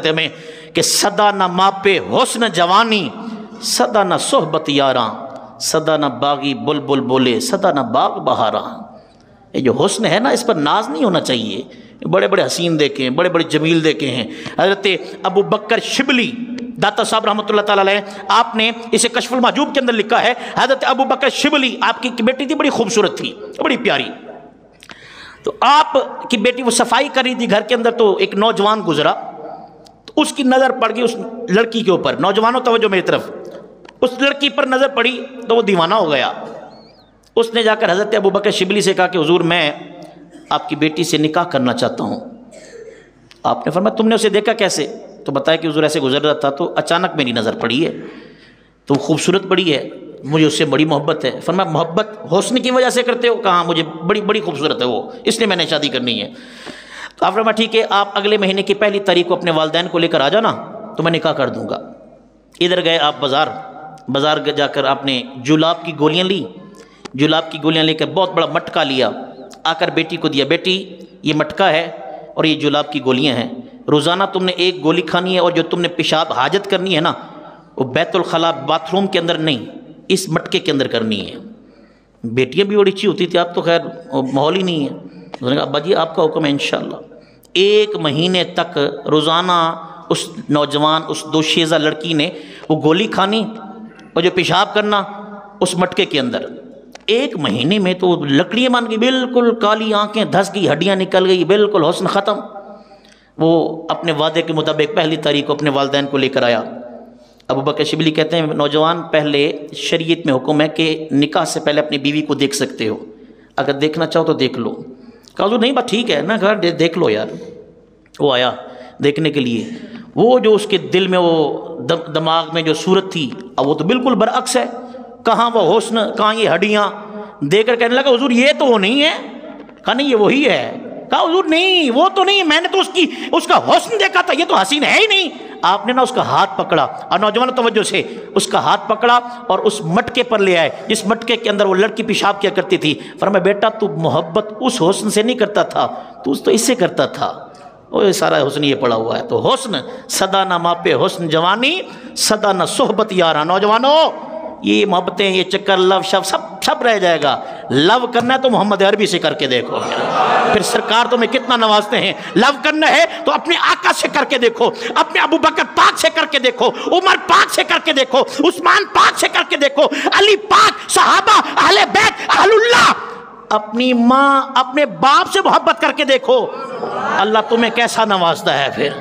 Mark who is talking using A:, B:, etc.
A: ہمیں کہ صدا نہ ماپے حسن جوانی، صدا نہ صحبت یاراں، صدا نہ باغی بلبل بولے، صدا نہ باغ بہاراں۔ یہ جو حسن ہے نا، اس پر ناز نہیں ہونا چاہیے۔ بڑے بڑے حسین دیکھے ہیں، بڑے بڑے جمیل دیکھے ہیں۔ حضرت ابو بکر شبلی داتا صاحب رحمۃ اللہ تعالیٰ علیہ، آپ نے اسے کشف المحجوب کے اندر لکھا ہے، حضرت ابو بکر شبلی آپ کی بیٹی تھی، بڑی خوبصورت تھی، بڑی پیاری۔ تو آپ کی بیٹی وہ صفائی کر رہی تھی گھر کے اندر، تو ایک نوجوان گزرا، تو اس کی نظر پڑ گئی اس لڑکی کے اوپر۔ نوجوانوں توجہ میری طرف، اس لڑکی پر نظر پڑی تو وہ دیوانہ ہو گیا۔ اس نے جا کر حضرت ابو بکر شبلی سے کہا کہ حضور میں آپ کی بیٹی سے نکاح کرنا چاہتا ہوں۔ آپ نے فرمایا تم نے اسے دیکھا کیسے؟ تو بتایا کہ حضور ایسے گزر رہا تھا تو اچانک میری نظر پڑی ہے، تو خوبصورت بڑی ہے، مجھے اس سے بڑی محبت ہے۔ فرمایا محبت حسن کی وجہ سے کرتے ہو؟ کہاں، مجھے بڑی خوبصورت ہے وہ، اس لیے میں نے شادی کرنی ہے۔ تو آپ فرمایا ٹھیک ہے، آپ اگلے مہینے کی پہلی تاریخ کو اپنے والدین کو لے کر آ جانا تو میں نکاح کر دوں گا۔ ادھر گئے آپ بازار جا کر آپ نے جلاب کی گولیاں لی، جلاب کی گولیاں لے کر بہت بڑا مٹکا لیا، آ کر بیٹی کو دیا، بیٹی یہ مٹکا ہے اور یہ جلاب کی گولیاں ہیں، روزانہ تم نے ایک گولی کھانی ہے، اور جو تم نے پیشاب حاجت کرنی ہے نا، وہ بیت الخلاء باتھ روم کے اندر نہیں، اس مٹکے کے اندر کرنی ہے۔ بیٹیاں بھی بڑی اچھی ہوتی تھی، آپ تو خیر ماحول ہی نہیں ہے۔ انہوں نے کہا ابا جی آپ کا حکم ہے انشاءاللہ۔ 1 مہینے تک روزانہ اس نوجوان، اس دوشیزہ لڑکی نے وہ گولی کھانی اور جو پیشاب کرنا اس مٹکے کے اندر۔ 1 مہینے میں تو لکڑیاں مان گئی، بالکل کالی آنکھیں دھس گئی، ہڈیاں نکل گئی، بالکل حسن ختم۔ وہ اپنے وعدے کے مطابق پہلی تاریخ کو اپنے والدین کو لے کر آیا۔ ابو بکر شبلی کہتے ہیں نوجوان پہلے شریعت میں حکم ہے کہ نکاح سے پہلے اپنی بیوی کو دیکھ سکتے ہو، اگر دیکھنا چاہو تو دیکھ لو۔ کہا حضور نہیں بات ٹھیک ہے نا، گھر دیکھ لو یار۔ وہ آیا دیکھنے کے لیے، وہ جو اس کے دل میں وہ دماغ میں جو صورت تھی، اب وہ تو بالکل برعکس ہے، کہاں وہ حسن، کہاں یہ ہڈیاں، دیکھ کر کہنے لگا حضور یہ تو وہ نہیں ہے۔ کہا نہیں یہ وہی ہے۔ کہا حضور نہیں وہ تو نہیں، میں نے تو اس کا حسن دیکھا تھا، یہ تو حسین ہے ہی نہیں۔ آپ نے نا اس کا ہاتھ پکڑا، اور نوجوان توجہ سے اس کا ہاتھ پکڑا اور اس مٹکے پر لے آئے جس مٹکے کے اندر وہ لڑکی پیشاب کیا کرتی تھی۔ فرمایا بیٹا تو محبت اس حسن سے نہیں کرتا تھا، تو اس سے کرتا تھا۔ وہ سارا حسن یہ پڑا ہوا ہے۔ تو حسن صدا نہ ماپے حسن جوانی، صدا نہ صحبت یاراں۔ نوجوانوں یہ محبتیں، یہ چکر، لو شب سب رہ جائے گا۔ لو کرنا ہے تو محمد عربی سے کر کے دیکھو، پھر سرکار تمہیں کتنا نوازتے ہیں۔ لو کرنا ہے تو اپنے آقا سے کر کے دیکھو، اپنے ابو بکر پاک سے کر کے دیکھو، عمر پاک سے کر کے دیکھو، عثمان پاک سے کر کے دیکھو، علی پاک، صحابہ، اہل بیت، اہل اللہ، اپنی ماں، اپنے باپ سے محبت کر کے دیکھو، اللہ تمہیں کیسا نوازتا ہے پھر۔